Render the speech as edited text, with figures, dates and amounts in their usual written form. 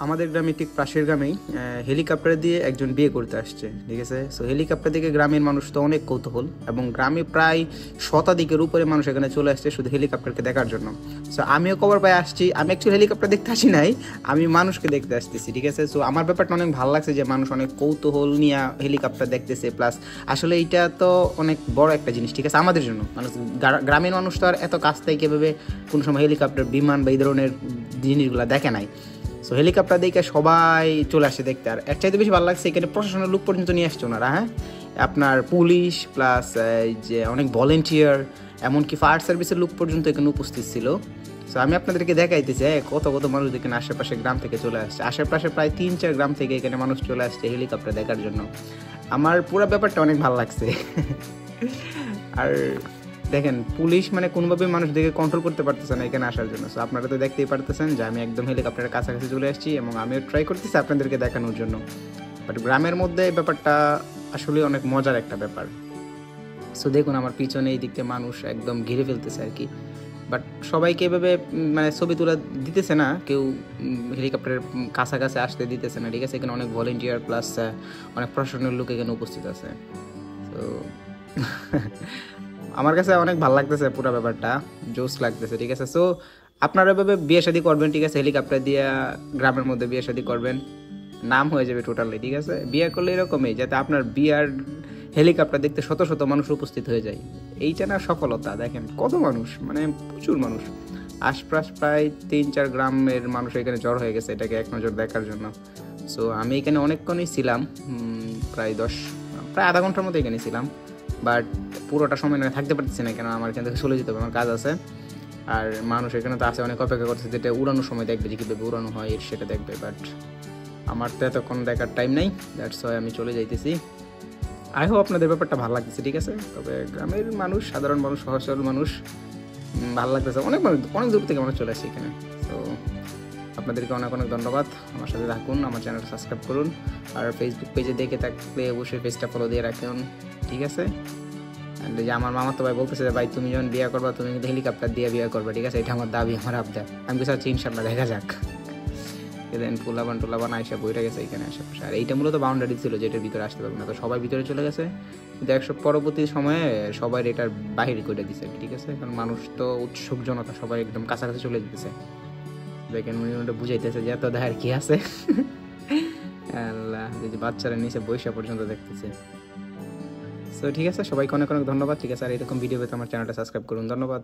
আমাদের গ্রামে ঠিক পাশের গ্রামেই হেলিকপ্টার দিয়ে একজন বিয়ে করতে আসছে, ঠিক আছে। সো হেলিকপ্টার থেকে গ্রামের মানুষ তো অনেক কৌতূহল, এবং গ্রামে প্রায় শতাধিকের উপরে মানুষ এখানে চলে আসছে শুধু হেলিকপ্টারকে দেখার জন্য। সো আমিও খবর পাই আসছি, আমি অ্যাকচুয়ালি হেলিকপ্টার দেখতে আসি নাই, আমি মানুষকে দেখতে আসতেছি, ঠিক আছে। সো আমার ব্যাপারটা অনেক ভালো লাগছে যে মানুষ অনেক কৌতূহল নিয়ে হেলিকপ্টার দেখতেছে, প্লাস আসলে এইটা তো অনেক বড় একটা জিনিস, ঠিক আছে, আমাদের জন্য। মানুষ গ্রামের মানুষ তো আর এত কাছ থেকে এভাবে কোনো সময় হেলিকপ্টার, বিমান বা এই ধরনের জিনিসগুলো দেখে নাই। সো হেলিকপ্টার দেখে সবাই চলে আসে দেখতে। আর এর চাইতে বেশি ভালো লাগছে এখানে প্রশাসনের লোক পর্যন্ত নিয়ে আসছে ওনারা, হ্যাঁ, আপনার পুলিশ প্লাস যে অনেক ভলেন্টিয়ার, এমনকি ফায়ার সার্ভিসের লোক পর্যন্ত এখানে উপস্থিত ছিল। সো আমি আপনাদেরকে দেখাইতেছি কত কত মানুষ এখানে আশেপাশে গ্রাম থেকে চলে আসছে, আশেপাশে প্রায় 3-4 গ্রাম থেকে এখানে মানুষ চলে আসছে হেলিকপ্টার দেখার জন্য। আমার পুরো ব্যাপারটা অনেক ভালো লাগছে। আর দেখেন, পুলিশ মানে কোনোভাবে মানুষদেরকে কন্ট্রোল করতে পারতেছে না এখানে আসার জন্য। সো আপনারা তো দেখতেই পারতেছেন যে আমি একদম হেলিকপ্টারের কাছাকাছি চলে আসছি, এবং আমিও ট্রাই করতেছি আপনাদেরকে দেখানোর জন্য। বাট গ্রামের মধ্যে এই ব্যাপারটা আসলে অনেক মজার একটা ব্যাপার। সো দেখুন, আমার পিছনে এই দিক থেকে মানুষ একদম ঘিরে ফেলতেছে আর কি। বাট সবাইকে এভাবে মানে ছবি তোলা দিতেছে না, কেউ হেলিকপ্টারের কাছাকাছি আসতে দিতেছে না, ঠিক আছে। এখানে অনেক ভলেন্টিয়ার প্লাস অনেক প্রশাসনের লোক এখানে উপস্থিত আছে। তো আমার কাছে অনেক ভালো লাগতেছে পুরো ব্যাপারটা, জোস লাগতেছে, ঠিক আছে। সো আপনারা এভাবে বিয়ে শাদী করবেন, ঠিক আছে, হেলিকপ্টার দিয়ে গ্রামের মধ্যে বিয়ে শাদী করবেন, নাম হয়ে যাবে টোটালি, ঠিক আছে। বিয়ে করলে এরকমই, যাতে আপনার বিয়ার হেলিকপ্টার দেখতে শত শত মানুষ উপস্থিত হয়ে যায়, এইটা না সফলতা। দেখেন কত মানুষ, মানে প্রচুর মানুষ, আশপাশ প্রায় 3-4 গ্রামের মানুষ এখানে জড় হয়ে গেছে এটাকে এক নজর দেখার জন্য। সো আমি এখানে অনেকক্ষণই ছিলাম, প্রায় আধা ঘন্টার মতো এখানে ছিলাম। বাট পুরোটা সময় না থাকতে পারতেছি না, কেন আমার এখান থেকে চলে যেতে হবে, আমার কাজ আছে। আর মানুষ এখানে তো আছে, অনেক অপেক্ষা করছে যেটা উড়ানোর সময় দেখবে যে কীভাবে উড়ানো হয় সেটা দেখবে। বাট আমার তো এতক্ষণ দেখার টাইম নেই, দ্যাটস ওয়াই আমি চলে যাইতেছি। আই হোপ আপনাদের ব্যাপারটা ভালো লাগতেছে, ঠিক আছে। তবে গ্রামের মানুষ, সাধারণ মানুষ, সহজ সরল মানুষ, ভালো লাগতেছে। অনেক মানুষ অনেক দূর থেকে মানুষ চলে আসে এখানে। তো আপনাদেরকে অনেক অনেক ধন্যবাদ, আমার সাথে থাকুন, আমার চ্যানেলটা সাবস্ক্রাইব করুন। আর ফেসবুক পেজে দেখে থাকলে অবশ্যই পেজটা ফলো দিয়ে রাখুন, ঠিক আছে। অ্যান্ড যে আমার মামা তো ভাই বলতেছে যে ভাই তুমি যখন বিয়ে করবা তুমি কিন্তু হেলিকপ্টার দিয়ে বিয়ে করবা, ঠিক আছে, এটা আমার দাবি, আমার আবদার। আমি কিছু হচ্ছে ইনশাল্লাহ, দেখা যাক। দেন টুলাবান আইসা বইটা গেছে এখানে আশেপাশে। আর এইটা মূলত বাউন্ডারি ছিল যেটার ভিতরে আসতে পারবে না, তো সবাই ভিতরে চলে গেছে। কিন্তু পরবর্তী সময়ে সবাই এটার বাহিরে করে দিছে, ঠিক আছে। কারণ মানুষ তো উৎসুক জনতা, সবাই একদম কাছাকাছি চলে যেতেছে। দেখেন উনি ওটা বুঝাইতেছে যে এত দেখার কি আছে। আল্লাহ, যদি বাচ্চারা নিচে বৈশা পর্যন্ত দেখতেছে। সো ঠিক আছে, সবাইকে অনেক অনেক ধন্যবাদ, ঠিক আছে। আর এরকম ভিডিও পেতে আমার চ্যানেলটা সাবস্ক্রাইব করুন, ধন্যবাদ।